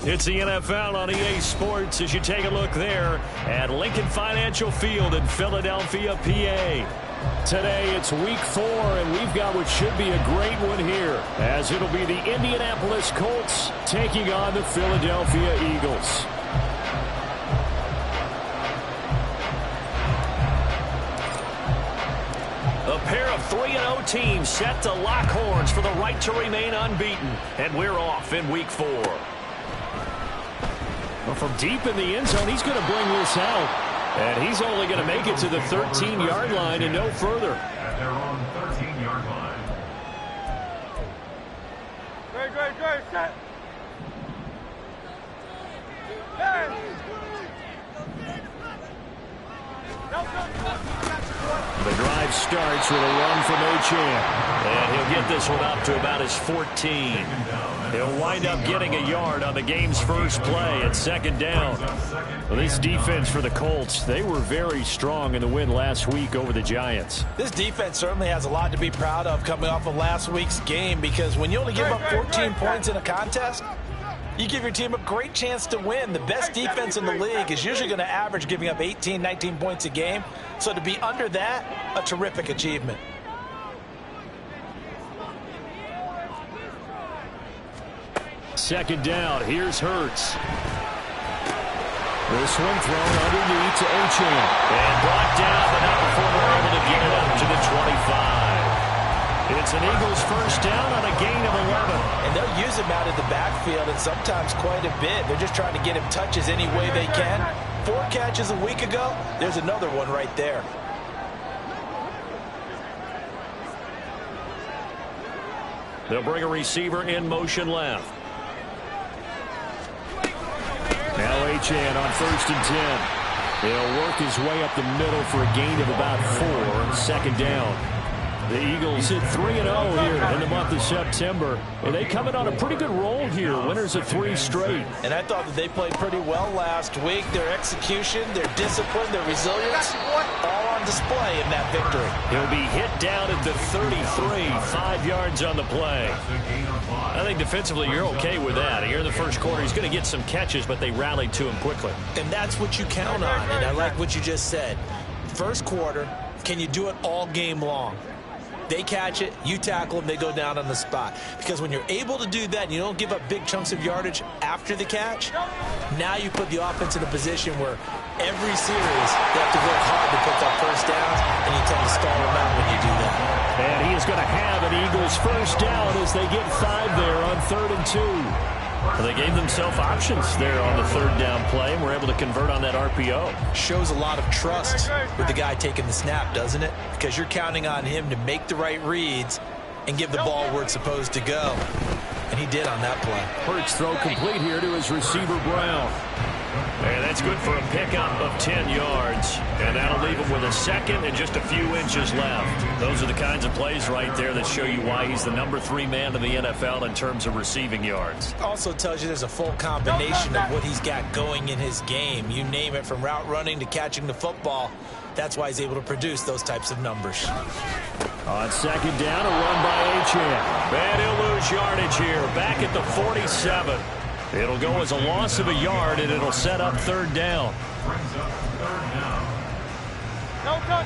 It's the NFL on EA Sports as you take a look there at Lincoln Financial Field in Philadelphia, PA. Today it's week 4, and we've got what should be a great one here, as it'll be the Indianapolis Colts taking on the Philadelphia Eagles. A pair of 3-0 teams set to lock horns for the right to remain unbeaten, and we're off in week 4. Well, from deep in the end zone, he's going to bring this out. And he's only going to make it to the 13-yard line and no further. At their own 13-yard line. Great, set. Hey. The drive starts with a run from Achane. And he'll get this one up to about his 14. He'll wind up getting a yard on the game's first play at second down. Well, this defense for the Colts, they were very strong in the win last week over the Giants. This defense certainly has a lot to be proud of coming off of last week's game, because when you only give up 14 points in a contest, you give your team a great chance to win. The best defense in the league is usually going to average giving up 18, 19 points a game. So to be under that, a terrific achievement. Second down, here's Hurts. This one thrown underneath to Achane. And brought down, but not before they're able to get it up to the 25. It's an Eagles first down on a gain of 11. And they'll use him out of the backfield, and sometimes quite a bit. They're just trying to get him touches any way they can. 4 catches a week ago. There's another one right there. They'll bring a receiver in motion left. Now Achane on 1st and 10. He'll work his way up the middle for a gain of about 4. Second down. The Eagles hit 3-0 here in the month of September. And they come in on a pretty good roll here. Winners of 3 straight. And I thought that they played pretty well last week. Their execution, their discipline, their resilience, all on display in that victory. He'll be hit down at the 33, 5 yards on the play. I think defensively you're okay with that. Here in the first quarter, he's going to get some catches, but they rallied to him quickly. And that's what you count on. And I like what you just said. First quarter, can you do it all game long? They catch it, you tackle them, they go down on the spot. Because when you're able to do that and you don't give up big chunks of yardage after the catch, now you put the offense in a position where every series they have to work hard to pick up first downs, and you tend to stall them out when you do that. And he is going to have an Eagles first down as they get 5 there on 3rd and 2. Well, they gave themselves options there on the 3rd down play and were able to convert on that RPO. Shows a lot of trust with the guy taking the snap, doesn't it? Because you're counting on him to make the right reads and give the ball where it's supposed to go. And he did on that play. Hurts throw complete here to his receiver, Brown. And that's good for a pickup of 10 yards. And that'll leave him with a second and just a few inches left. Those are the kinds of plays right there that show you why he's the number 3 man in the NFL in terms of receiving yards. Also tells you there's a full combination of what he's got going in his game. You name it, from route running to catching the football. That's why he's able to produce those types of numbers. On second down, a run by Achane. And he'll lose yardage here. Back at the 47. It'll go as a loss of a yard, and it'll set up 3rd down.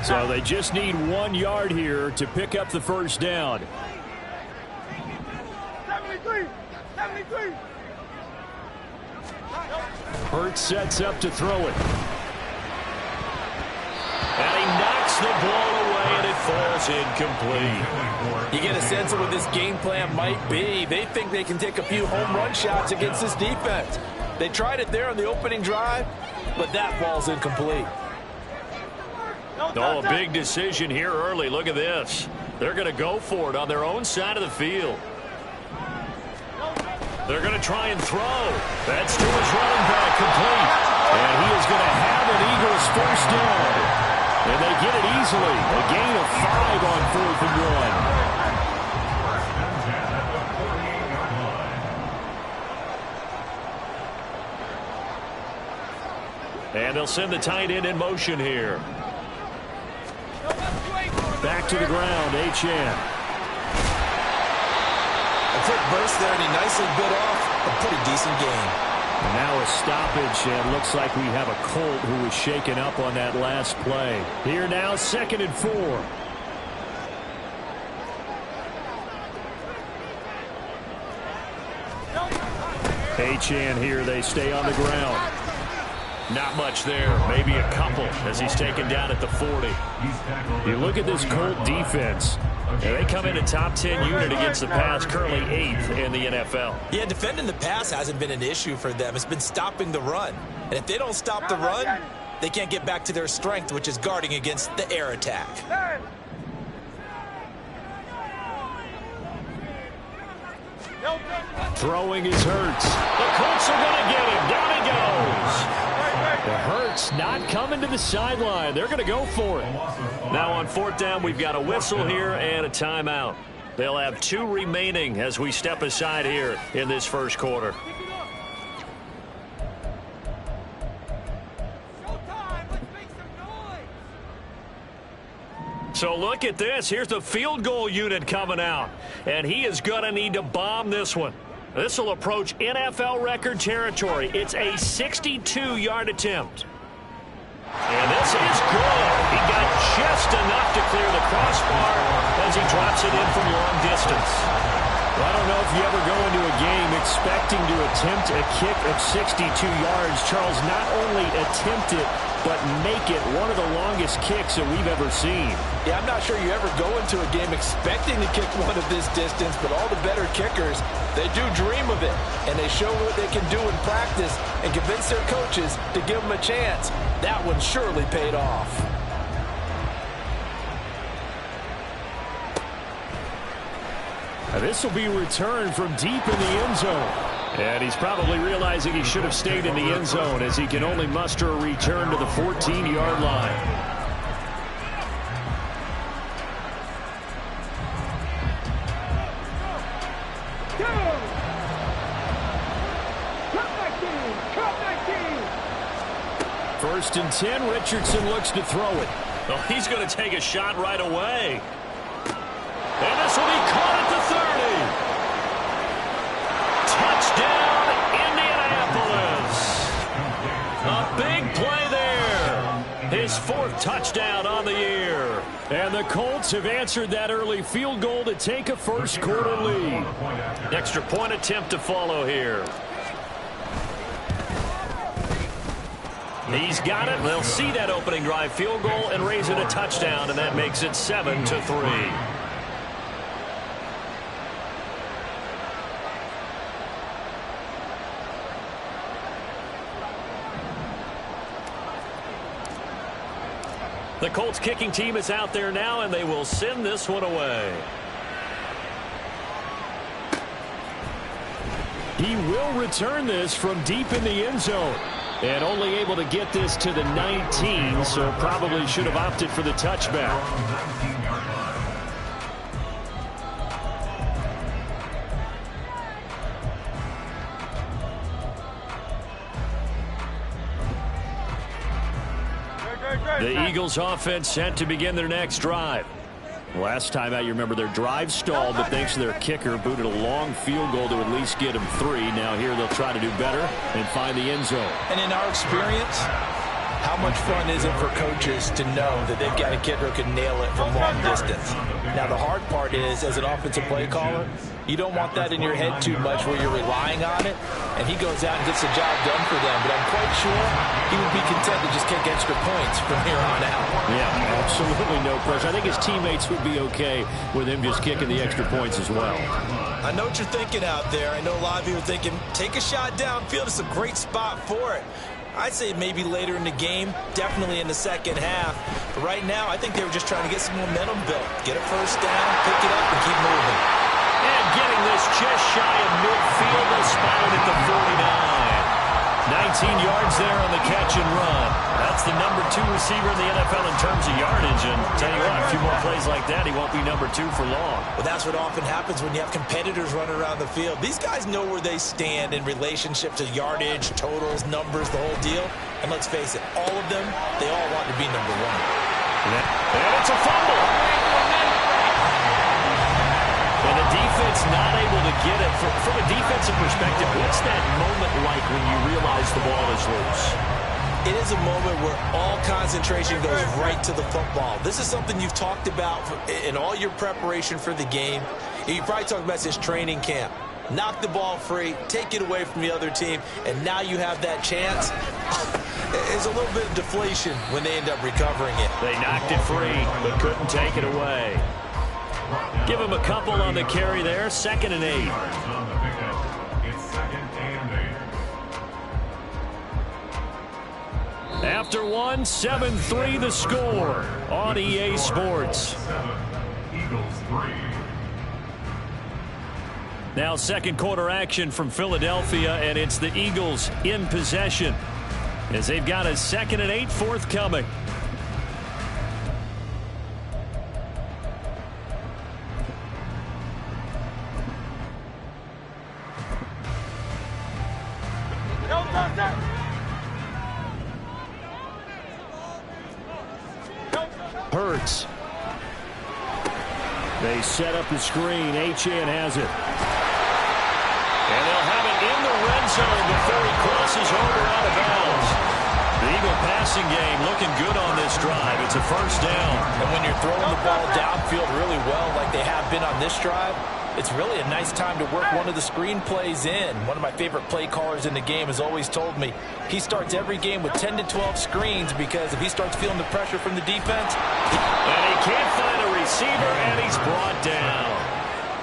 So they just need 1 yard here to pick up the first down. 73. Hurts sets up to throw it. And he knocks the ball away, and it falls incomplete. You get a sense of what this game plan might be. They think they can take a few home run shots against this defense. They tried it there on the opening drive, but that falls incomplete. Oh, a big decision here early. Look at this. They're going to go for it on their own side of the field. They're going to try and throw. That's to his running back, complete. And he is going to have an Eagles first down. And they get it easily. A gain of 5 on 4th and 1. And they'll send the tight end in motion here. Back to the ground, Achane. A quick burst there, and he nicely bit off a pretty decent game. And now a stoppage, and looks like we have a Colt who was shaken up on that last play. Here now, 2nd and 4. Achane here, they stay on the ground. Not much there, maybe a couple as he's taken down at the 40. You look at this Colt defense. They come in a top 10 unit against the pass, currently 8th in the NFL. Yeah, defending the pass hasn't been an issue for them. It's been stopping the run. And if they don't stop the run, they can't get back to their strength, which is guarding against the air attack. Throwing is Hurts. The Colts are going to get him. Down he goes. The Hurts not coming to the sideline. They're going to go for it. Now on 4th down, we've got a whistle here and a timeout. They'll have 2 remaining as we step aside here in this first quarter. So look at this. Here's the field goal unit coming out. And he is going to need to bomb this one. This will approach NFL record territory. It's a 62-yard attempt. And this is good. He got just enough to clear the crossbar as he drops it in from long distance. Well, I don't know if you ever go into a game expecting to attempt a kick of 62 yards. Charles, not only attempt it, but make it one of the longest kicks that we've ever seen. Yeah, I'm not sure you ever go into a game expecting to kick one of this distance, but all the better kickers, they do dream of it, and they show what they can do in practice and convince their coaches to give them a chance. That one surely paid off. Now this will be returned from deep in the end zone. And he's probably realizing he should have stayed in the end zone as he can only muster a return to the 14-yard line. First and 10, Richardson looks to throw it. Well, he's going to take a shot right away. And this will be caught at the 30. Touchdown, Indianapolis. A big play there. His 4th touchdown on the year. And the Colts have answered that early field goal to take a first quarter lead. Extra point attempt to follow here. He's got it. They'll see that opening drive field goal and raise it a touchdown, and that makes it 7-3. The Colts kicking team is out there now, and they will send this one away. He will return this from deep in the end zone. And only able to get this to the 19, so probably should have opted for the touchback. The Eagles offense set to begin their next drive. Last time out, you remember their drive stalled, but thanks to their kicker, booted a long field goal to at least get them 3. Now here they'll try to do better and find the end zone. And in our experience, how much fun is it for coaches to know that they've got a kicker who can nail it from long distance? Now the hard part is, as an offensive play caller, you don't want that in your head too much where you're relying on it, and he goes out and gets the job done for them. But I'm quite sure he would be content to just kick extra points from here on out. Yeah, absolutely no pressure. I think his teammates would be okay with him just kicking the extra points as well. I know what you're thinking out there. I know a lot of you are thinking, take a shot downfield. It's a great spot for it. I'd say maybe later in the game, definitely in the second half. But right now, I think they were just trying to get some momentum built. Get a first down, pick it up, and keep moving. And getting this just shy of midfield, they'll spot it at the 49. 19 yards there on the catch and run. That's the number 2 receiver in the NFL in terms of yardage. And tell you what, a few more plays like that, he won't be number 2 for long. Well, that's what often happens when you have competitors running around the field. These guys know where they stand in relationship to yardage, totals, numbers, the whole deal. And let's face it, all of them, they all want to be number 1. And it's a fumble. And the defense not able to get it. From a defensive perspective, what's that moment like when you realize the ball is loose? It is a moment where all concentration goes right to the football. This is something you've talked about in all your preparation for the game. You probably talked about this training camp. Knock the ball free, take it away from the other team, and now you have that chance. There's a little bit of deflation when they end up recovering it. They knocked it free, but couldn't take it away. Give him a couple on the carry there. 2nd and 8. After one, 7-3 the score on EA Sports. Eagles 3. Now second quarter action from Philadelphia, and it's the Eagles in possession as they've got a 2nd and 8 forthcoming. Hurts. They set up the screen. Achane has it. And they'll have it in the red zone before he crosses over out of bounds. The Eagle passing game looking good on this drive. It's a first down. And when you're throwing the ball downfield really well like they have been on this drive, it's really a nice time to work one of the screen plays in. One of my favorite play callers in the game has always told me he starts every game with 10 to 12 screens because if he starts feeling the pressure from the defense. And he can't find a receiver, and he's brought down.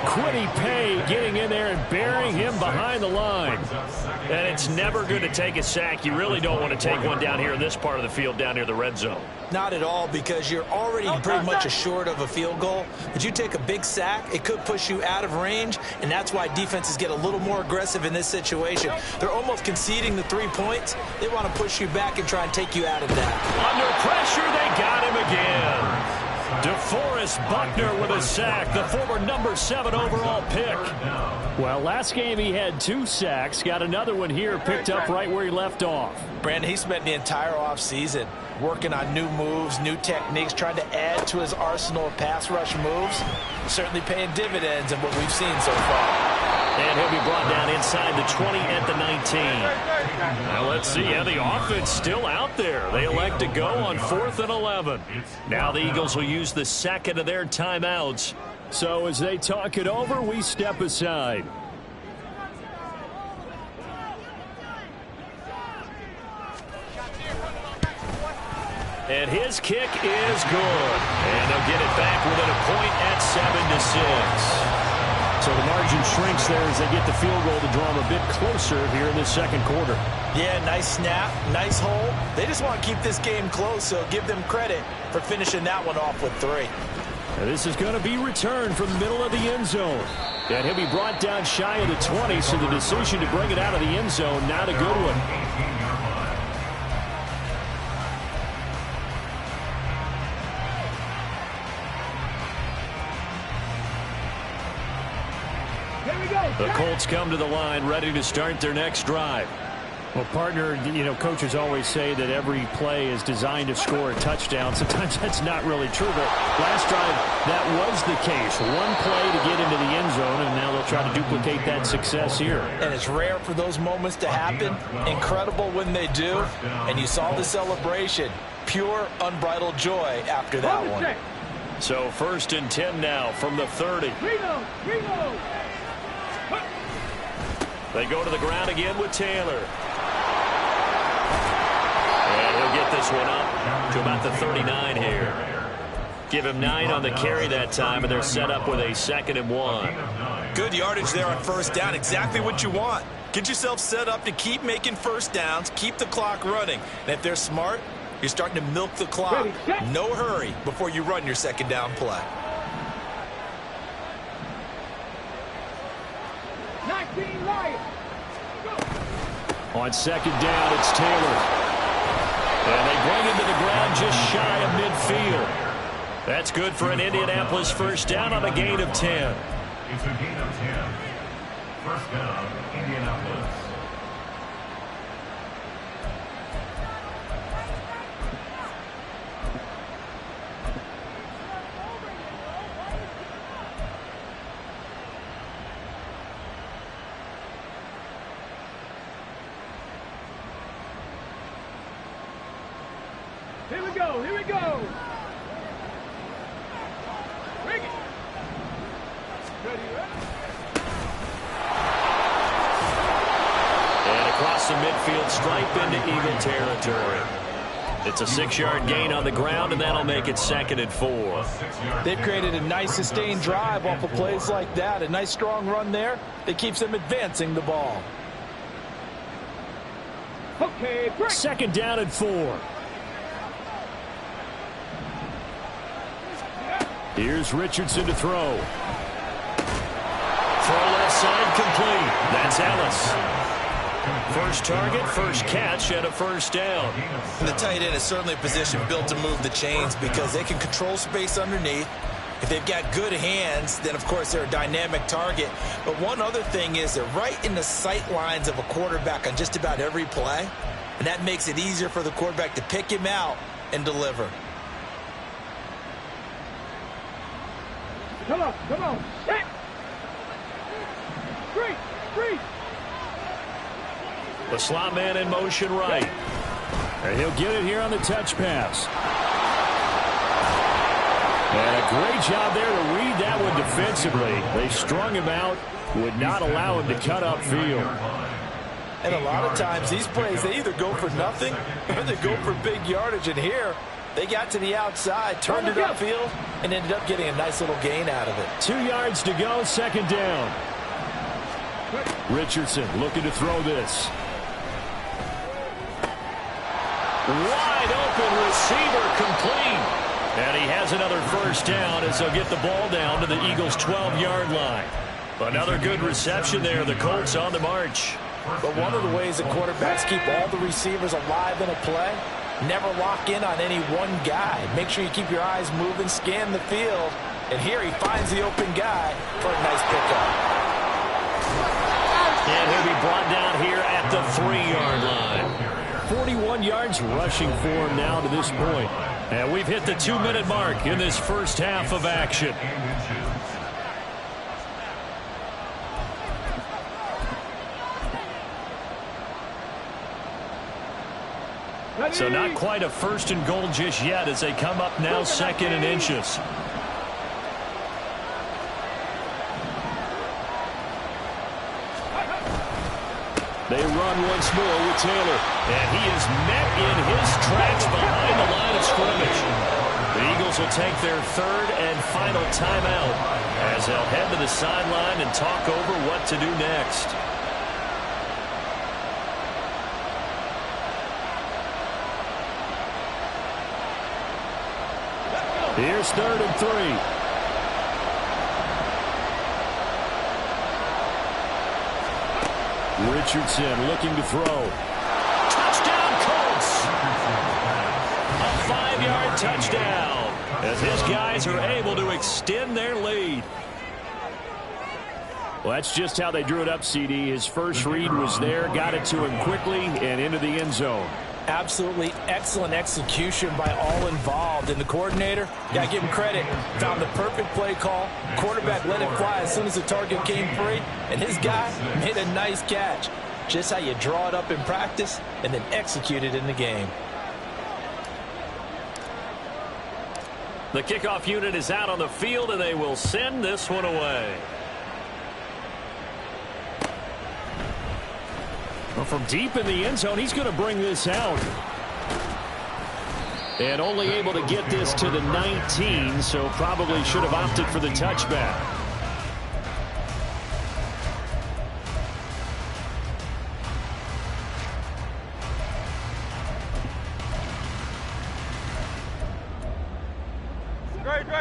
Quiddy Pay getting in there and burying him behind the line. And it's never good to take a sack. You really don't want to take one down here in this part of the field down near the red zone. Not at all, because you're already pretty much assured of a field goal. But you take a big sack, it could push you out of range, and that's why defenses get a little more aggressive in this situation. They're almost conceding the 3 points. They want to push you back and try and take you out of that. Under pressure, they got him again. DeForest Buckner with a sack, the former number 7 overall pick. Well, last game he had 2 sacks, got another one here, picked up right where he left off. Brandon, he spent the entire offseason working on new moves, new techniques, trying to add to his arsenal of pass rush moves. Certainly paying dividends in what we've seen so far. And he'll be brought down inside the 20 at the 19. Now let's see how the offense still out there. They elect to go on 4th and 11. Now the Eagles will use the second of their timeouts. So as they talk it over, we step aside. And his kick is good. And they'll get it back within a point at 7-6. So the margin shrinks there as they get the field goal to draw them a bit closer here in this second quarter. Yeah, nice snap, nice hole. They just want to keep this game close, so give them credit for finishing that one off with 3. And this is going to be returned from the middle of the end zone. And he'll be brought down shy of the 20, so the decision to bring it out of the end zone, not a good one. The Colts come to the line ready to start their next drive. Well, partner, coaches always say that every play is designed to score a touchdown. Sometimes that's not really true, but last drive, that was the case. One play to get into the end zone, and now they'll try to duplicate that success here. And it's rare for those moments to happen. Incredible when they do. And you saw the celebration. Pure, unbridled joy after that one. So 1st and 10 now from the 30. They go to the ground again with Taylor. And he'll get this one up to about the 39 here. Give him 9 on the carry that time, and they're set up with a 2nd and 1. Good yardage there on 1st down. Exactly what you want. Get yourself set up to keep making 1st downs, keep the clock running. And if they're smart, you're starting to milk the clock. No hurry before you run your 2nd down play. 19 Lions. On 2nd down, it's Taylor. And they bring him to the ground just shy of midfield. That's good for an Indianapolis 1st down on a gain of 10. It's a gain of 10. 1st down, Indianapolis. go. Here we go. Bring it. Ready, ready. And across the midfield stripe into Eagle territory. It's a 6-yard gain on the ground, and that'll make it 2nd and 4. They've created a nice sustained drive off of plays like that. A nice strong run there that keeps them advancing the ball. Okay, break. 2nd down and 4. Here's Richardson to throw. Throw left side complete. That's Ellis. First target, first catch, and a first down. And the tight end is certainly a position built to move the chains because they can control space underneath. If they've got good hands, then of course they're a dynamic target. But one other thing is they're right in the sight lines of a quarterback on just about every play. And that makes it easier for the quarterback to pick him out and deliver. Come on, come on. Hit. Freeze, freeze. The slot man in motion right. And he'll get it here on the touch pass. And a great job there to read that one defensively. They strung him out, would not allow him to cut upfield. And a lot of times these plays, they either go for nothing or they go for big yardage. And here, they got to the outside, turned it upfield, and ended up getting a nice little gain out of it. 2 yards to go, 2nd down. Richardson looking to throw this. Wide open receiver complete. And he has another first down as they'll get the ball down to the Eagles' 12-yard line. Another good reception there. The Colts on the march. But one of the ways the quarterbacks keep all the receivers alive in a play, never lock in on any one guy. Make sure you keep your eyes moving, scan the field. And here he finds the open guy for a nice pickup. And he'll be brought down here at the 3-yard line. 41 yards rushing for him now to this point. And we've hit the 2-minute mark in this first half of action. So not quite a 1st and goal just yet as they come up now 2nd and inches. They run once more with Taylor. And he is met in his tracks behind the line of scrimmage. The Eagles will take their 3rd and final timeout as they'll head to the sideline and talk over what to do next. Here's 3rd and 3. Richardson looking to throw. Touchdown, Colts! A 5-yard touchdown as his guys are able to extend their lead. Well, that's just how they drew it up, CD. His first read was there, got it to him quickly, and into the end zone. Absolutely excellent execution by all involved. And the coordinator, got to give him credit, found the perfect play call. Quarterback let it fly as soon as the target came free. And his guy made a nice catch. Just how you draw it up in practice and then execute it in the game. The kickoff unit is out on the field, and they will send this one away. Well, from deep in the end zone, he's going to bring this out. And only able to get this to the 19, so probably should have opted for the touchback.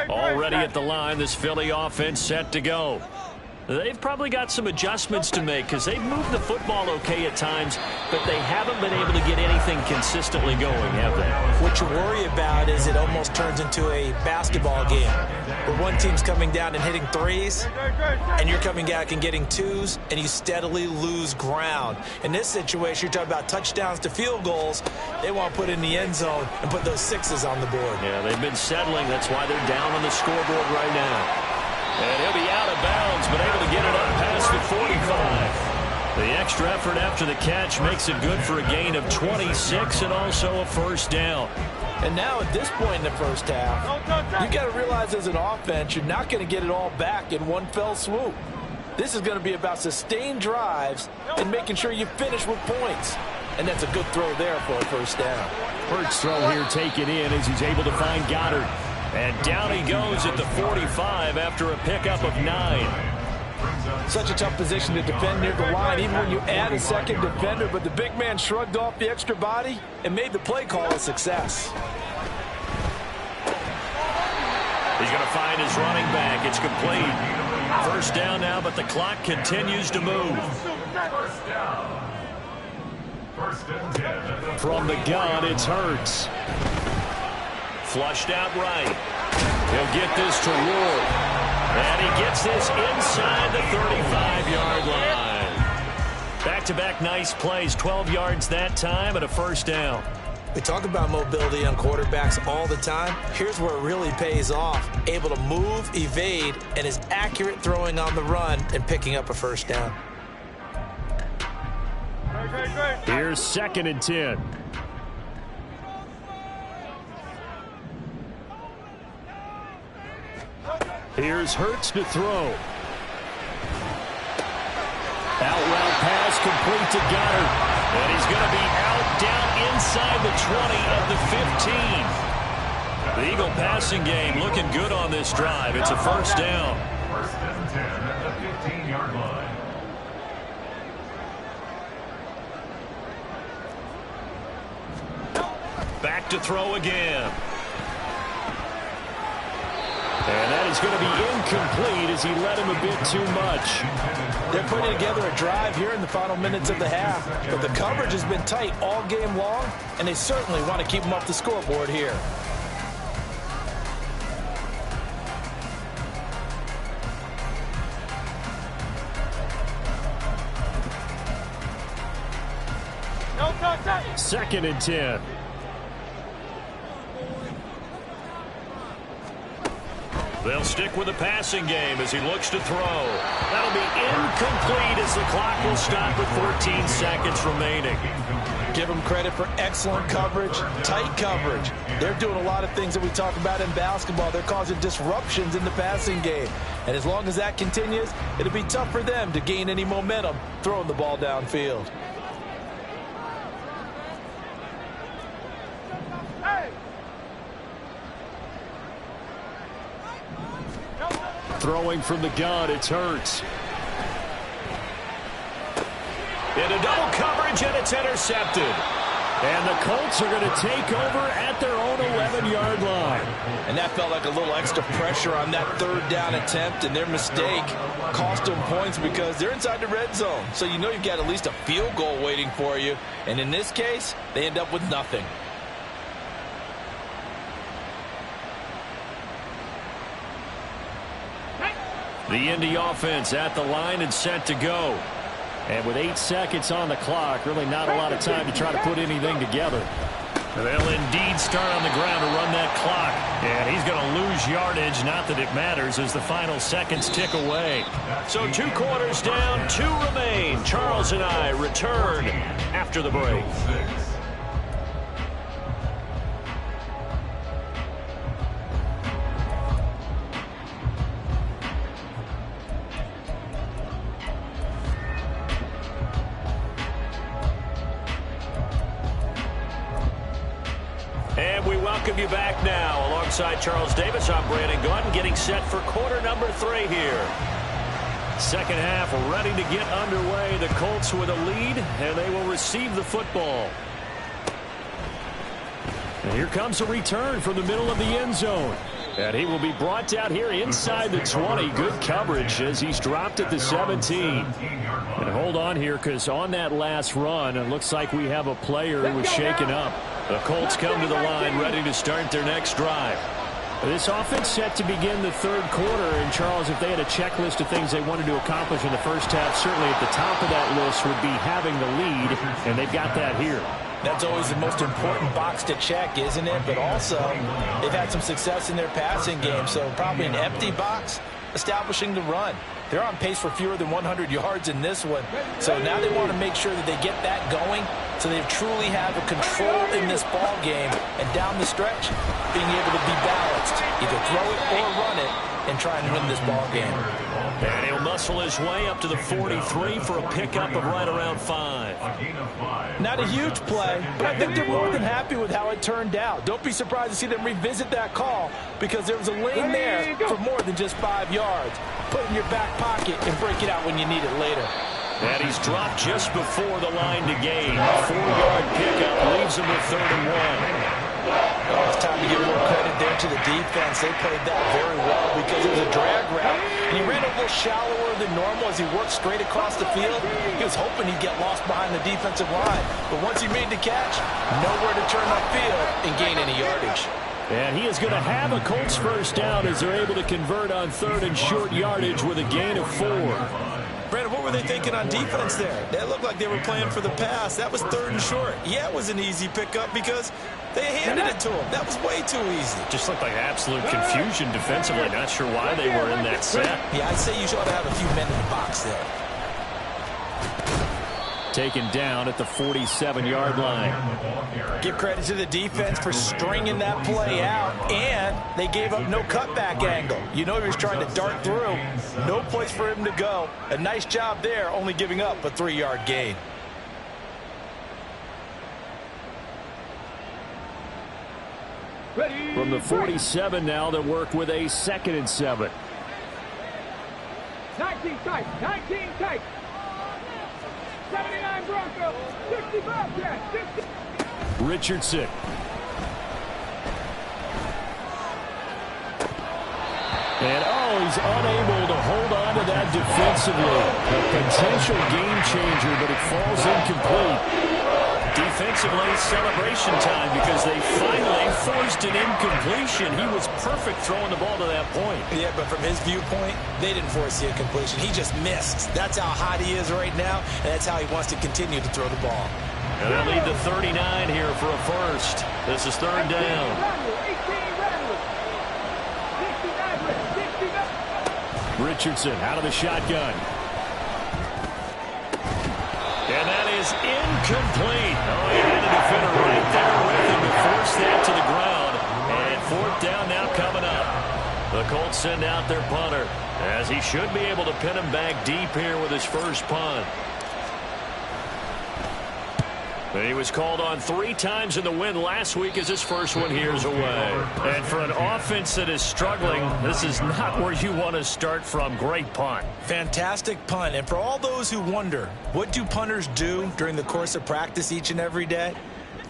Already at the line, this Philly offense set to go. They've probably got some adjustments to make because they've moved the football okay at times, but they haven't been able to get anything consistently going, have they? What you worry about is it almost turns into a basketball game where one team's coming down and hitting threes, and you're coming back and getting twos, and you steadily lose ground. In this situation, you're talking about touchdowns to field goals. They want to put in the end zone and put those 6s on the board. Yeah, they've been settling. That's why they're down on the scoreboard right now. And he'll be out of bounds, but able to get it up past the 45. The extra effort after the catch makes it good for a gain of 26 and also a first down. And now at this point in the first half, you got to realize as an offense, you're not going to get it all back in one fell swoop. This is going to be about sustained drives and making sure you finish with points. And that's a good throw there for a first down. Hurts throw here taken in as he's able to find Goddard. And down he goes at the 45 after a pickup of 9. Such a tough position to defend near the line, even when you add a second defender. But the big man shrugged off the extra body and made the play call a success. He's going to find his running back. It's complete. First down now, but the clock continues to move. First down. First and 10. From the gun, it's Hurts. Flushed out right. He'll get this to Ward. And he gets this inside the 35-yard line. Back-to-back nice plays, 12 yards that time and a first down. We talk about mobility on quarterbacks all the time. Here's where it really pays off. Able to move, evade, and is accurate throwing on the run and picking up a first down. Here's 2nd and 10. Here's Hurts to throw. Out route pass complete to Goddard. And he's going to be out down inside the 20 at the 15. The Eagle passing game looking good on this drive. It's a first down. First and 10 at the 15-yard line. Back to throw again. And that is going to be incomplete as he led him a bit too much. They're putting together a drive here in the final minutes of the half, but the coverage has been tight all game long, and they certainly want to keep them off the scoreboard here. Second and 10. They'll stick with the passing game as he looks to throw. That'll be incomplete as the clock will stop with 14 seconds remaining. Give them credit for excellent coverage, tight coverage. They're doing a lot of things that we talk about in basketball. They're causing disruptions in the passing game. And as long as that continues, it'll be tough for them to gain any momentum throwing the ball downfield. Throwing from the gun, it's Hurts. Into double coverage, and it's intercepted. And the Colts are going to take over at their own 11-yard line. And that felt like a little extra pressure on that third down attempt, and their mistake cost them points because they're inside the red zone. So you know you've got at least a field goal waiting for you. And in this case, they end up with nothing. The Indy offense at the line and set to go. And with 8 seconds on the clock, really not a lot of time to try to put anything together. They'll indeed start on the ground to run that clock. And he's going to lose yardage, not that it matters, as the final seconds tick away. So 2 quarters down, 2 remain. Charles and I return after the break. And we welcome you back now. Alongside Charles Davis, I'm Brandon Gunn, getting set for quarter number 3 here. Second half ready to get underway. The Colts with a lead, and they will receive the football. And here comes a return from the middle of the end zone. And he will be brought down here inside the 20. Good coverage as he's dropped at the 17. And hold on here, because on that last run, it looks like we have a player who was shaken up. The Colts come to the line ready to start their next drive. This offense set to begin the third quarter. And, Charles, if they had a checklist of things they wanted to accomplish in the first half, certainly at the top of that list would be having the lead, and they've got that here. That's always the most important box to check, isn't it? But also, they've had some success in their passing game, so probably an empty box. establishing the run. They're on pace for fewer than 100 yards in this one. So now they want to make sure that they get that going so they truly have a control in this ball game. And down the stretch, being able to be balanced. Either throw it or run it and try and win this ball game. And he'll muscle his way up to the 43 for a pickup of right around 5. Not a huge play, but I think they're more than happy with how it turned out. Don't be surprised to see them revisit that call because there was a lane there for more than just 5 yards. Put it in your back pocket and break it out when you need it later. And he's dropped just before the line to gain. 4-yard pickup leaves him with 3rd and 1. Oh, it's time to give more credit there to the defense. They played that very well because it was a drag route. And he ran a little shallower than normal as he worked straight across the field. He was hoping he'd get lost behind the defensive line. But once he made the catch, nowhere to turn upfield and gain any yardage. And he is going to have a Colts first down as they're able to convert on 3rd and short yardage with a gain of 4. Brandon, what were they thinking on defense there? They looked like they were playing for the pass. That was 3rd and short. Yeah, it was an easy pickup because they handed it to him. That was way too easy. Just looked like absolute confusion defensively. Not sure why they were in that set. Yeah, I'd say you ought to have a few men in the box there. Taken down at the 47-yard line. Give credit to the defense for stringing that play out, and they gave up no cutback angle. You know he was trying to dart through. No place for him to go. A nice job there, only giving up a 3-yard gain. Ready. From the 47 now, they'll work with a 2nd and 7. 19 tight. 19 tight. 79 Bronco. 65 Cat. 60. Richardson. And, he's unable to hold on to that defensively. A potential game changer, but it falls incomplete. Defensively, celebration time because they finally forced an incompletion. He was perfect throwing the ball to that point. Yeah, but from his viewpoint, they didn't force the incompletion. He just missed. That's how hot he is right now, and that's how he wants to continue to throw the ball. And they'll lead to 39 here for a first. This is 3rd down. 18 Richardson out of the shotgun. And that is incomplete. Oh, he had a defender right there with him to force that to the ground. And 4th down now coming up. The Colts send out their punter as he should be able to pin him back deep here with his first punt. And he was called on 3 times in the win last week as his first one here's away. And for an offense that is struggling, this is not where you want to start from. Great punt. Fantastic punt. And for all those who wonder, what do punters do during the course of practice each and every day?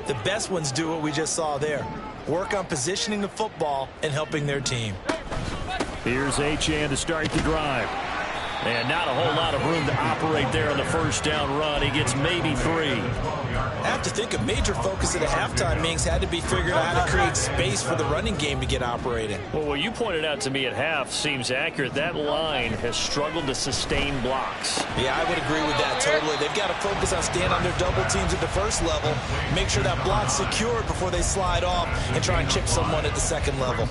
The best ones do what we just saw there. Work on positioning the football and helping their team. Here's Achane to start the drive. And not a whole lot of room to operate there on the first down run. He gets maybe 3. I have to think a major focus at the halftime meetings had to be figuring out how to create space for the running game to get operating. Well, what you pointed out to me at half seems accurate. That line has struggled to sustain blocks. Yeah, I would agree with that totally. They've got to focus on staying on their double teams at the first level, make sure that block's secured before they slide off and try and chip someone at the second level.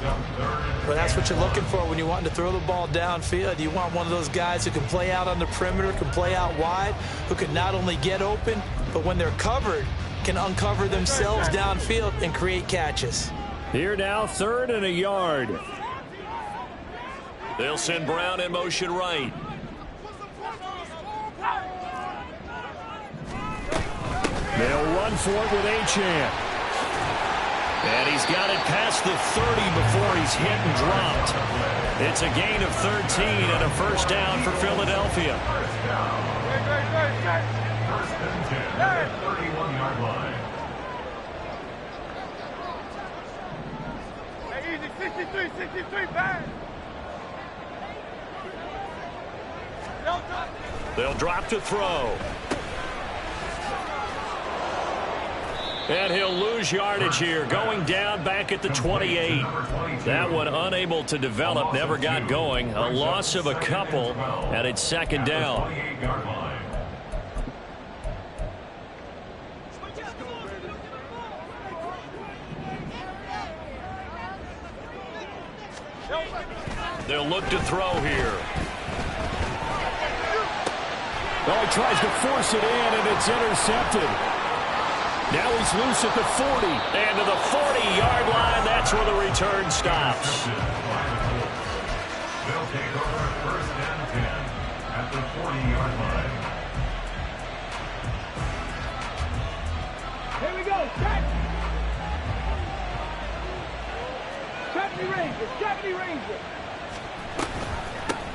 But that's what you're looking for when you want to throw the ball downfield. You want one of those guys who can play out on the perimeter, can play out wide, who can not only get open, but when they're covered, can uncover themselves downfield and create catches. Here now, 3rd and a yard. They'll send Brown in motion right. They'll run for it with Achane. And he's got it past the 30 before he's hit and dropped. It's a gain of 13 and a first down for Philadelphia. First and 10 at the 31-yard line. Hey, easy. 63, bang. They'll drop to throw. And he'll lose yardage here, going down back at the 28. That one unable to develop, never got going. A loss of a couple, and it's 2nd down. They'll look to throw here. Oh, he tries to force it in, and it's intercepted. Now he's loose at the 40. And to the 40-yard line, that's where the return stops. They'll take over first and 10 at the 40-yard line. Here we go. Set. 70 Rangers. 70 Rangers.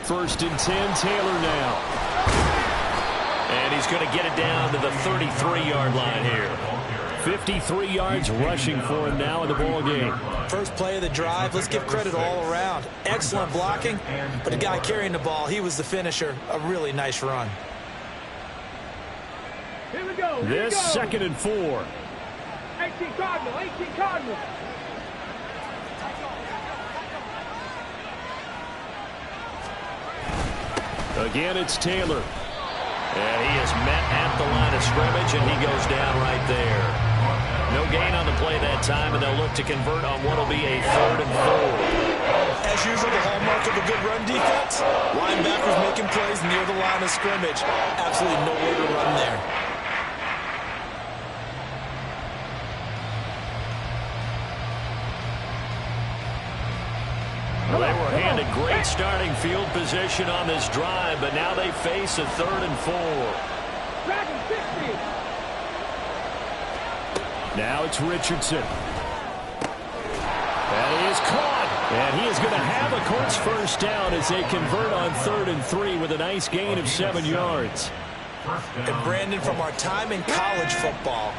First and 10, Taylor now. And he's going to get it down to the 33-yard line here. 53 yards rushing for him now in the ball game. First play of the drive, let's give credit all around. Excellent blocking, but the guy carrying the ball, he was the finisher. A really nice run. Here we go. Here This we go. 2nd and 4. 18 Cardinal. 18 Cardinal. Again, it's Taylor. And he is met at the line of scrimmage, and he goes down right there. No gain on the play that time, and they'll look to convert on what will be a 3rd and 4. As usual, the hallmark of a good run defense, linebackers making plays near the line of scrimmage. Absolutely nowhere to run there. Well, they were handed great starting field position on this drive, but now they face a 3rd and 4. Dragon 60. Now it's Richardson. And he is caught. And he is going to have a Colts first down as they convert on 3rd and 3 with a nice gain of 7 yards. And Brandon, from our time in college football,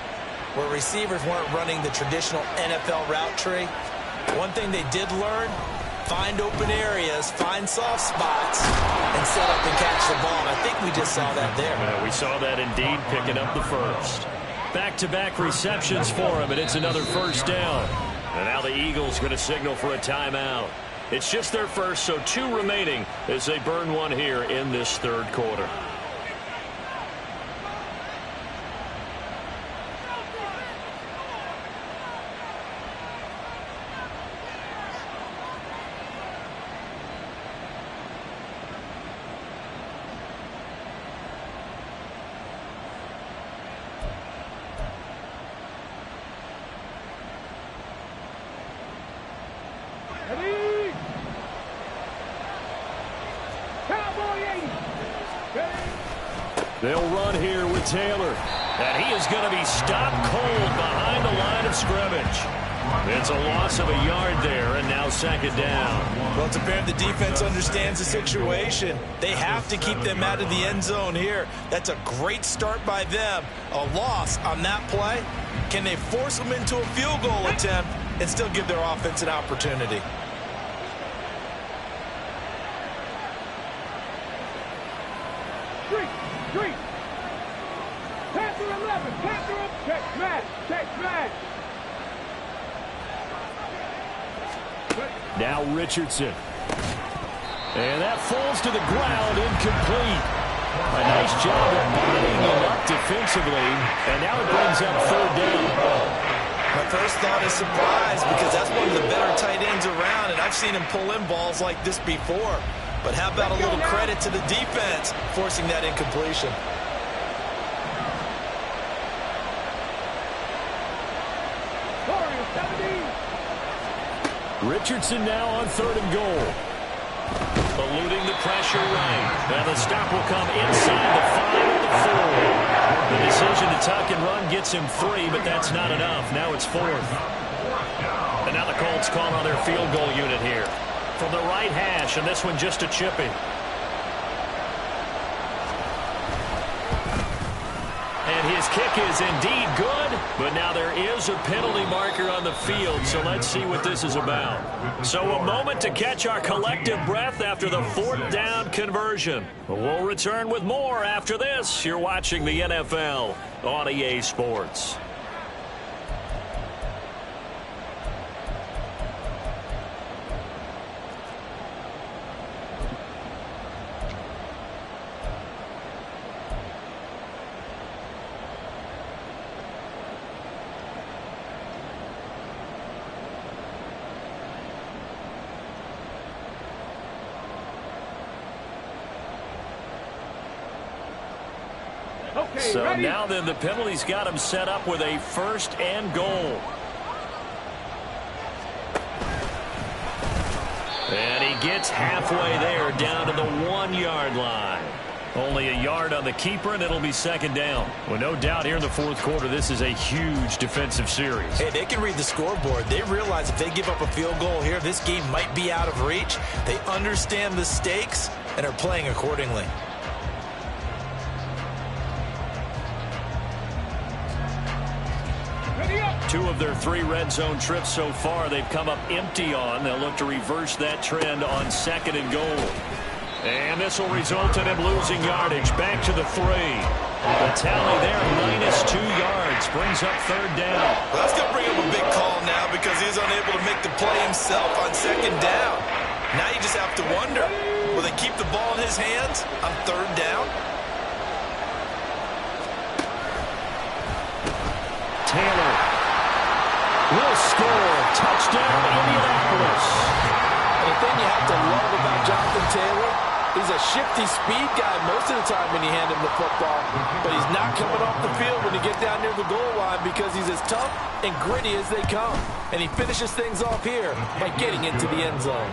where receivers weren't running the traditional NFL route tree, one thing they did learn, find open areas, find soft spots, and set up and catch the ball. And I think we just saw that there. We saw that indeed, picking up the first. Back-to-back receptions for him, and it's another first down. And now the Eagles going to signal for a timeout. It's just their first, so 2 remaining as they burn one here in this 3rd quarter. Ready? Cowboy 80. Ready? They'll run here with Taylor. And he is going to be stopped cold behind the line of scrimmage. It's a loss of a yard there, and now 2nd down. Well, it's apparent the defense understands the situation. They have to keep them out of the end zone here. That's a great start by them. A loss on that play. Can they force them into a field goal attempt and still give their offense an opportunity? Three. Panther 11. Panther up. Check smash. Check smash. Now Richardson. And that falls to the ground, incomplete. A nice job of binding him up defensively. And now it brings up 3rd down. My first thought is surprise, because that's one of the better tight ends around, and I've seen him pull in balls like this before. But how about a little credit to the defense forcing that incompletion? Richardson now on 3rd and goal. Eluding the pressure right. And the stop will come inside the 5 at the 4. The decision to tuck and run gets him 3, but that's not enough. Now it's 4th. And now the Colts call on their field goal unit here. From the right hash, and this one just a chipping. And his kick is indeed good, but now there is a penalty marker on the field, so let's see what this is about. So a moment to catch our collective breath after the 4th down conversion. We'll return with more after this. You're watching the NFL on EA Sports. So now then the penalty's got him set up with a 1st and goal. And he gets halfway there, down to the 1-yard line. Only a yard on the keeper, and it'll be 2nd down. Well, no doubt here in the 4th quarter, this is a huge defensive series. Hey, they can read the scoreboard. They realize if they give up a field goal here, this game might be out of reach. They understand the stakes and are playing accordingly. Two of their 3 red zone trips so far, they've come up empty on. They'll look to reverse that trend on 2nd and goal. And this will result in him losing yardage. Back to the 3. The tally there, -2 yards. Brings up 3rd down. Well, that's going to bring up a big call now because he's unable to make the play himself on 2nd down. Now you just have to wonder, will they keep the ball in his hands on 3rd down? Taylor will score. Touchdown, Indianapolis. And the thing you have to love about Jonathan Taylor, he's a shifty speed guy most of the time when you hand him the football. But he's not coming off the field when you get down near the goal line because he's as tough and gritty as they come. And he finishes things off here by getting into the end zone.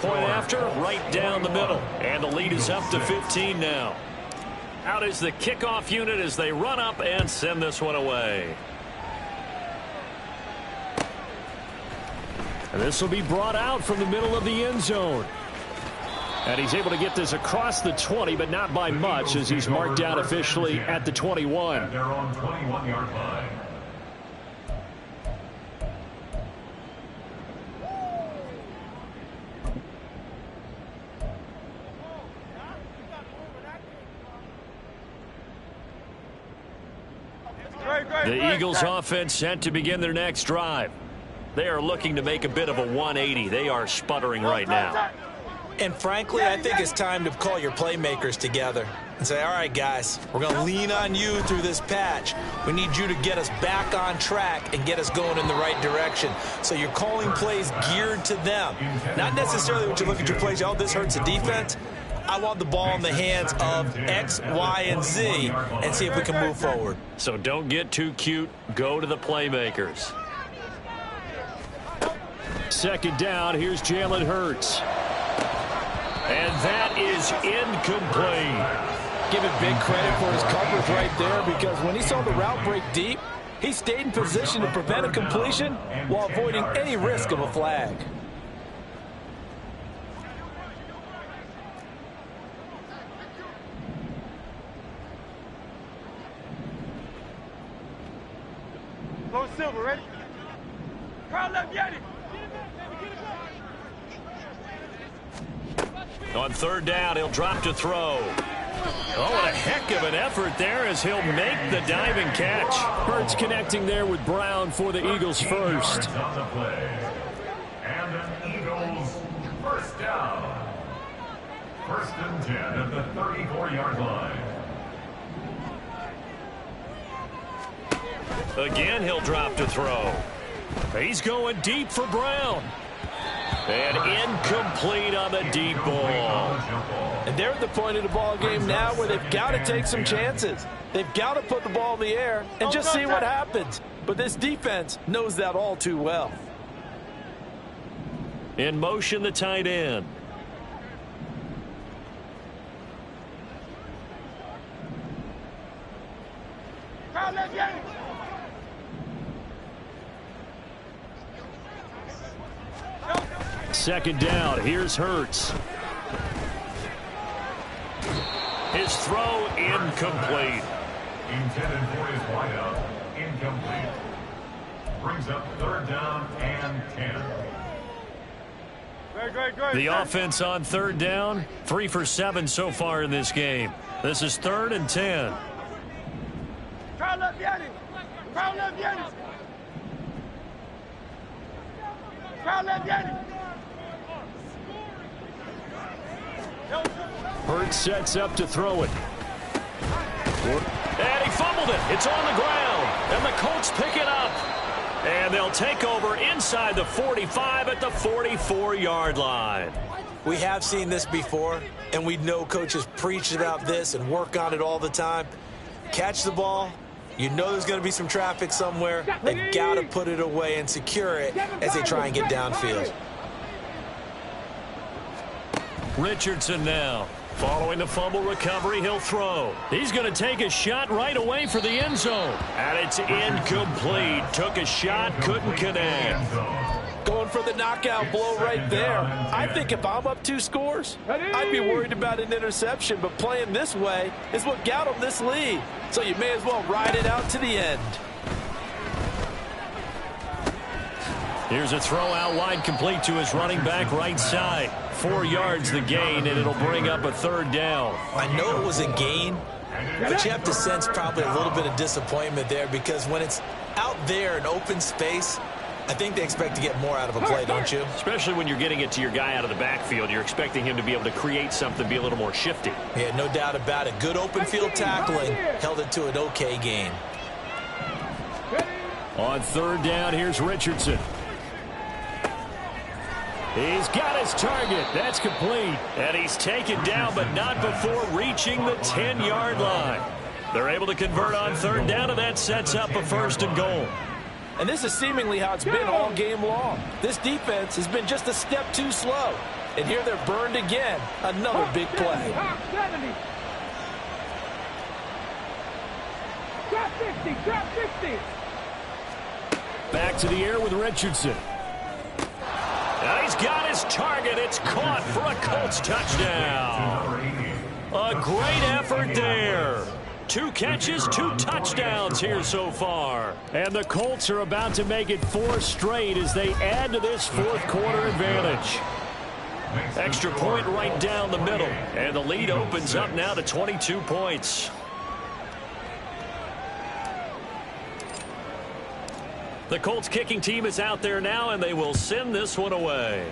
Point after, right down the middle. And the lead is up to 15 now. Out is the kickoff unit as they run up and send this one away. And this will be brought out from the middle of the end zone. And he's able to get this across the 20, but not by much as he's marked out officially at the 21. They're on 21-yard line. The Eagles offense set to begin their next drive. They are looking to make a bit of a 180. They are sputtering right now. And frankly, I think it's time to call your playmakers together and say, all right, guys, we're going to lean on you through this patch. We need you to get us back on track and get us going in the right direction. So you're calling plays geared to them. Not necessarily what you look at your plays, oh, this hurts the defense. I want the ball in the hands of X, Y, and Z and see if we can move forward. So don't get too cute. Go to the playmakers. 2nd down. Here's Jalen Hurts. And that is incomplete. Give him big credit for his coverage right there because when he saw the route break deep, he stayed in position to prevent a completion while avoiding any risk of a flag. Low Silver, ready? Carl left, Yanni. On 3rd down, he'll drop to throw. Oh, what a heck of an effort there as he'll make the diving catch. Hurts connecting there with Brown for the Eagles first. On the play. And an Eagles 1st down. 1st and 10 at the 34-yard line. Again, he'll drop to throw. He's going deep for Brown. And incomplete on the deep ball. And they're at the point of the ball game now where they've got to take some chances. They've got to put the ball in the air and just see what happens. But this defense knows that all too well. In motion, the tight end. Carl left, Yanni. 2nd down. Here's Hurts. His throw incomplete. Intended for his wideout. Incomplete. Brings up 3rd down and 10. The offense on 3rd down, 3 for 7 so far in this game. This is 3rd and 10. Carl left, Yanni. Carl left, Yanni. Carl left, Yanni. Hurts sets up to throw it. And he fumbled it. It's on the ground. And the Colts pick it up. And they'll take over inside the 45 at the 44-yard line. We have seen this before, and we know coaches preach about this and work on it all the time. Catch the ball. You know there's going to be some traffic somewhere. They've got to put it away and secure it as they try and get downfield. Richardson now. Following the fumble recovery, he'll throw. He's going to take a shot right away for the end zone. And it's incomplete. Took a shot, couldn't connect. Going for the knockout blow right there. I think if I'm up 2 scores, I'd be worried about an interception. But playing this way is what got him this lead. So you may as well ride it out to the end. Here's a throw out wide, complete to his running back right side. 4 yards the gain, and it'll bring up a 3rd down. I know it was a gain, but you have to sense probably a little bit of disappointment there, because when it's out there in open space, I think they expect to get more out of a play, don't you? Especially when you're getting it to your guy out of the backfield. You're expecting him to be able to create something, be a little more shifty. Yeah, no doubt about it. Good open field tackling. Held it to an okay gain. On 3rd down, here's Richardson. He's got his target. That's complete. And he's taken down, but not before reaching the 10-yard line. They're able to convert on 3rd down, and that sets up a 1st and goal. And this is seemingly how it's been all game long. This defense has been just a step too slow. And here they're burned again. Another big play. Top 70. Top 50. Top 50. Back to the air with Richardson. And he's got his target. It's caught for a Colts touchdown. A great effort there. 2 catches, 2 touchdowns here so far. And the Colts are about to make it 4 straight as they add to this 4th quarter advantage. Extra point right down the middle. And the lead opens up now to 22 points. The Colts kicking team is out there now, and they will send this one away.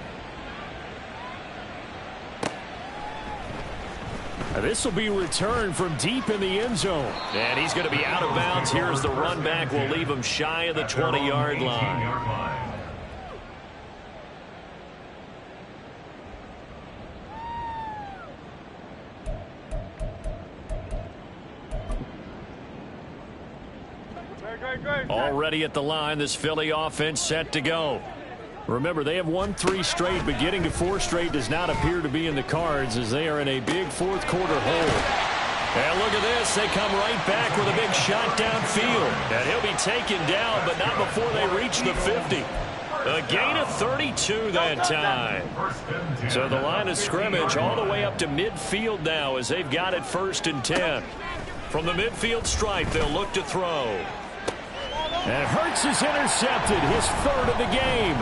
This will be returned from deep in the end zone. And he's going to be out of bounds. Here's the run back. We'll leave him shy of the 20-yard line. Already at the line, this Philly offense set to go. Remember, they have won 3 straight, but getting to 4 straight does not appear to be in the cards as they are in a big 4th quarter hole. And look at this. They come right back with a big shot downfield. And he'll be taken down, but not before they reach the 50. A gain of 32 that time. So the line of scrimmage all the way up to midfield now as they've got it 1st and 10. From the midfield stripe, they'll look to throw. And Hurts is intercepted, his 3rd of the game.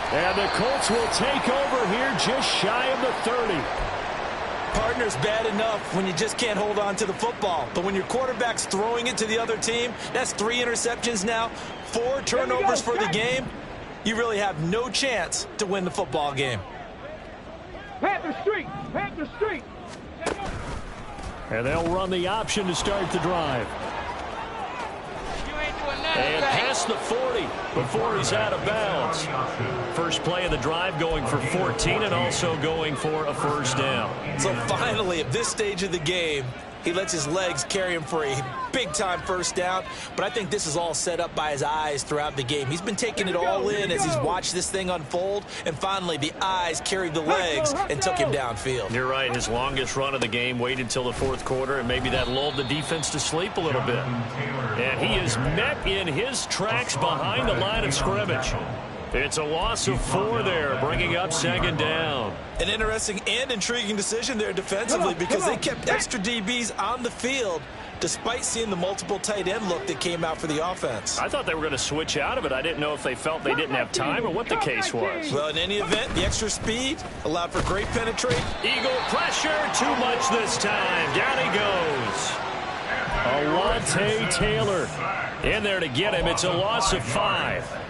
And the Colts will take over here just shy of the 30. Partner's bad enough when you just can't hold on to the football. But when your quarterback's throwing it to the other team, that's 3 interceptions now, 4 turnovers for the game. You really have no chance to win the football game. Panther Street. Panther Street. And they'll run the option to start the drive. And past the 40 before he's out of bounds. First play of the drive going for 14 and also going for a 1st down. So finally, at this stage of the game, he lets his legs carry him for a big-time 1st down. But I think this is all set up by his eyes throughout the game. He's been taking it all in as he's watched this thing unfold. And finally, the eyes carried the legs and took him downfield. You're right. His longest run of the game waited till the 4th quarter, and maybe that lulled the defense to sleep a little bit. And he is met in his tracks behind the line of scrimmage. It's a loss of 4 there, bringing up 2nd down. An interesting and intriguing decision there defensively because they kept extra DBs on the field despite seeing the multiple tight end look that came out for the offense. I thought they were going to switch out of it. I didn't know if they felt they didn't have time or what the case was. Well, in any event, the extra speed allowed for great penetration. Eagle pressure, too much this time. Down he goes. Alante Taylor in there to get him. It's a loss of 5.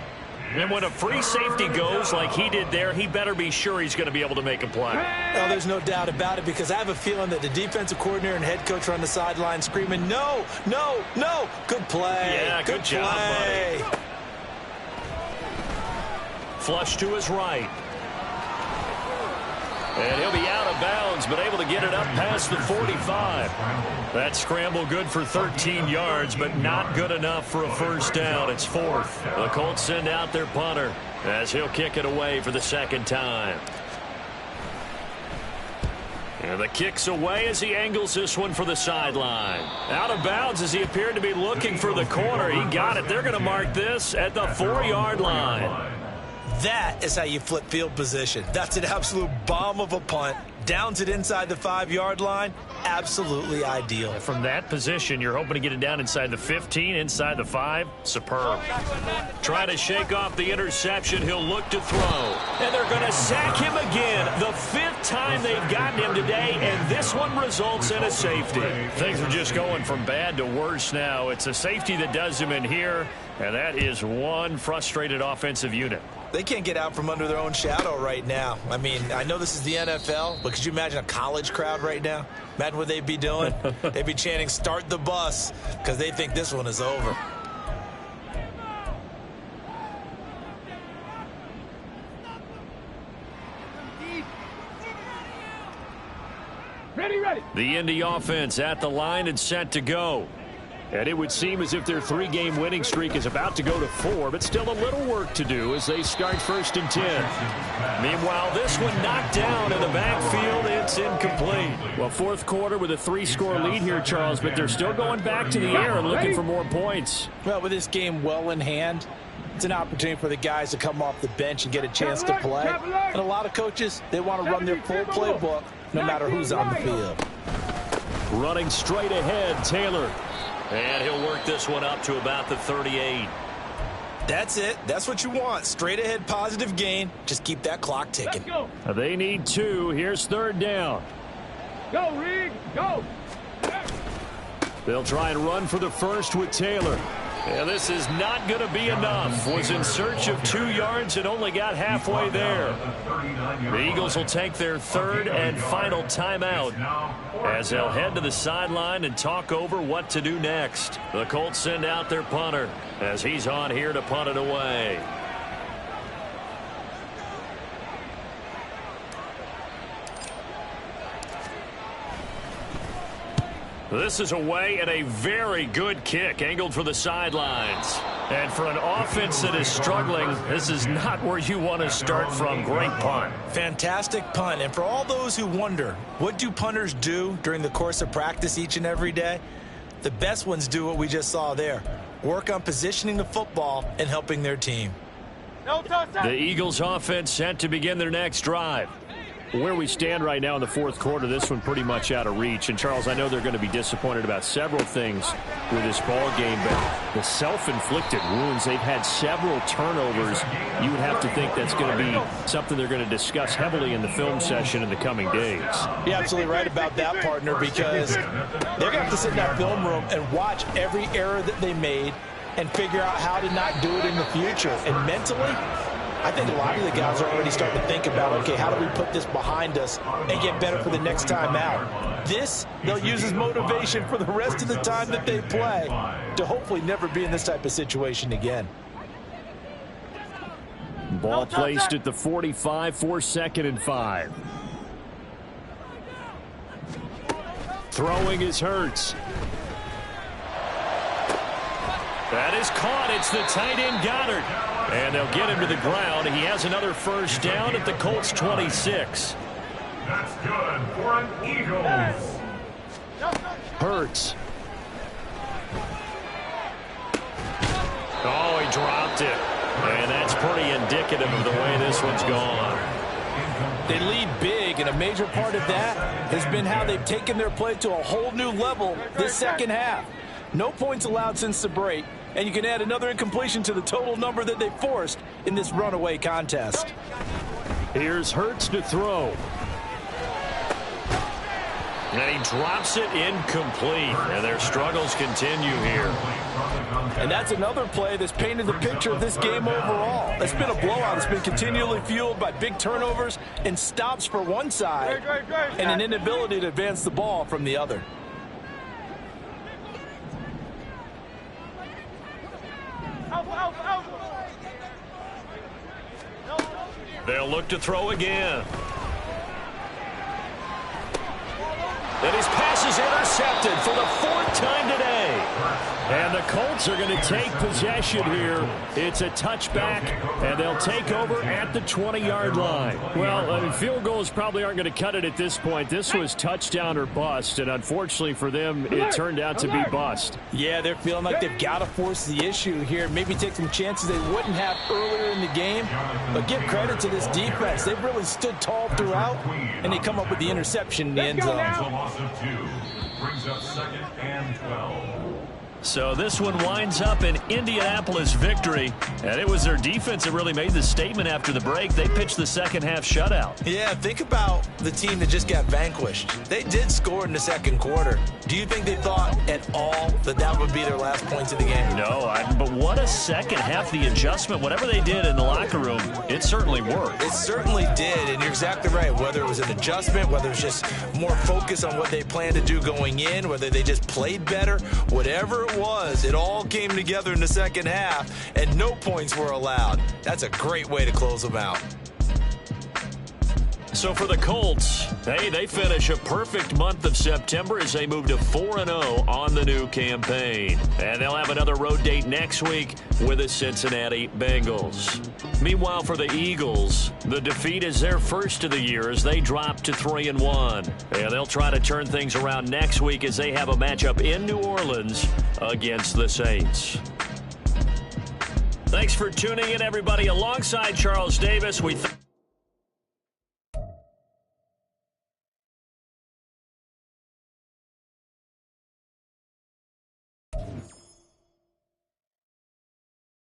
And when a free safety goes like he did there, he better be sure he's going to be able to make a play. Well, there's no doubt about it because I have a feeling that the defensive coordinator and head coach are on the sideline screaming, no, no, no. Good play. Yeah, good job, buddy. flush to his right. And he'll be out of bounds, but able to get it up past the 45. That scramble good for 13 yards, but not good enough for a first down. It's fourth. The Colts send out their punter as he'll kick it away for the second time. And the kick's away as he angles this one for the sideline. Out of bounds as he appeared to be looking for the corner. He got it. They're going to mark this at the 4-yard line. That is how you flip field position. That's an absolute bomb of a punt. Downs it inside the 5-yard line. Absolutely ideal. From that position, you're hoping to get it down inside the 15, inside the 5. Superb. Trying to shake off the interception. He'll look to throw. And they're going to sack him again. The 5th time they've gotten him today, and this one results in a safety. Things are just going from bad to worse now. It's a safety that does him in here, and that is one frustrated offensive unit. They can't get out from under their own shadow right now. I mean, I know this is the NFL, but could you imagine a college crowd right now? Imagine what they'd be doing. They'd be chanting, "Start the bus," because they think this one is over. Ready. The Indy offense at the line and set to go. And it would seem as if their 3-game winning streak is about to go to 4, but still a little work to do as they start 1st and 10. Meanwhile, this one knocked down in the backfield. It's incomplete. Well, 4th quarter with a 3-score lead here, Charles, but they're still going back to the air and looking for more points. Well, with this game well in hand, it's an opportunity for the guys to come off the bench and get a chance to play. And a lot of coaches, they want to run their full playbook no matter who's on the field. Running straight ahead, Taylor. And he'll work this one up to about the 38. That's it. That's what you want. Straight ahead positive gain. Just keep that clock ticking. They need 2. Here's 3rd down. Go, Reed. Go. They'll try and run for the first with Taylor. And this is not going to be enough. Was in search of 2 yards and only got halfway there. The Eagles will take their 3rd and final timeout as they'll head to the sideline and talk over what to do next. The Colts send out their punter as he's on here to punt it away. This is away and a very good kick angled for the sidelines. And for an offense that is struggling, this is not where you want to start from. Great punt. Fantastic punt. And for all those who wonder, what do punters do during the course of practice each and every day? The best ones do what we just saw there. Work on positioning the football and helping their team. The Eagles offense set to begin their next drive. Where we stand right now in the 4th quarter, this one pretty much out of reach. And, Charles, I know they're going to be disappointed about several things with this ball game, but the self-inflicted wounds, they've had several turnovers. You would have to think that's going to be something they're going to discuss heavily in the film session in the coming days. You're absolutely right about that, partner, because they're going to have to sit in that film room and watch every error that they made and figure out how to not do it in the future. And mentally, I think a lot of the guys are already starting to think about, okay, how do we put this behind us and get better for the next time out? This, they'll use as motivation for the rest of the time that they play to hopefully never be in this type of situation again. Ball placed at the 45 for 2nd and 5. Throwing is Hurts. That is caught. It's the tight end Goddard. And they'll get him to the ground. He has another first down at the Colts 26. That's good for an Eagles. Hurts. Oh, he dropped it. And that's pretty indicative of the way this one's gone. They lead big, and a major part of that has been how they've taken their play to a whole new level this second half. No points allowed since the break, and you can add another incompletion to the total number that they forced in this runaway contest. Here's Hurts to throw. And he drops it incomplete. And their struggles continue here. And that's another play that's painted the picture of this game overall. It's been a blowout. It's been continually fueled by big turnovers and stops for one side and an inability to advance the ball from the other. They'll look to throw again. And his pass is intercepted for the 4th time today. And the Colts are going to take possession here. It's a touchback, and they'll take over at the 20-yard line. Well, field goals probably aren't going to cut it at this point. This was touchdown or bust, and unfortunately for them, it turned out to be bust. Yeah, they're feeling like they've got to force the issue here. Maybe take some chances they wouldn't have earlier in the game. But give credit to this defense. They've really stood tall throughout, and they come up with the interception in the end zone. A loss of 2 brings up 2nd and 12. So this one winds up an Indianapolis victory, and it was their defense that really made the statement after the break. They pitched the second-half shutout. Yeah, think about the team that just got vanquished. They did score in the second quarter. Do you think they thought at all that that would be their last points of the game? No, but what a second half. The adjustment, whatever they did in the locker room, it certainly worked. It certainly did, and you're exactly right. Whether it was an adjustment, whether it was just more focus on what they planned to do going in, whether they just played better, whatever it was, it all came together in the second half, and no points were allowed. That's a great way to close them out. So for the Colts, hey, they finish a perfect month of September as they move to 4-0 on the new campaign. And they'll have another road date next week with the Cincinnati Bengals. Meanwhile, for the Eagles, the defeat is their first of the year as they drop to 3-1. And they'll try to turn things around next week as they have a matchup in New Orleans against the Saints. Thanks for tuning in, everybody. Alongside Charles Davis, we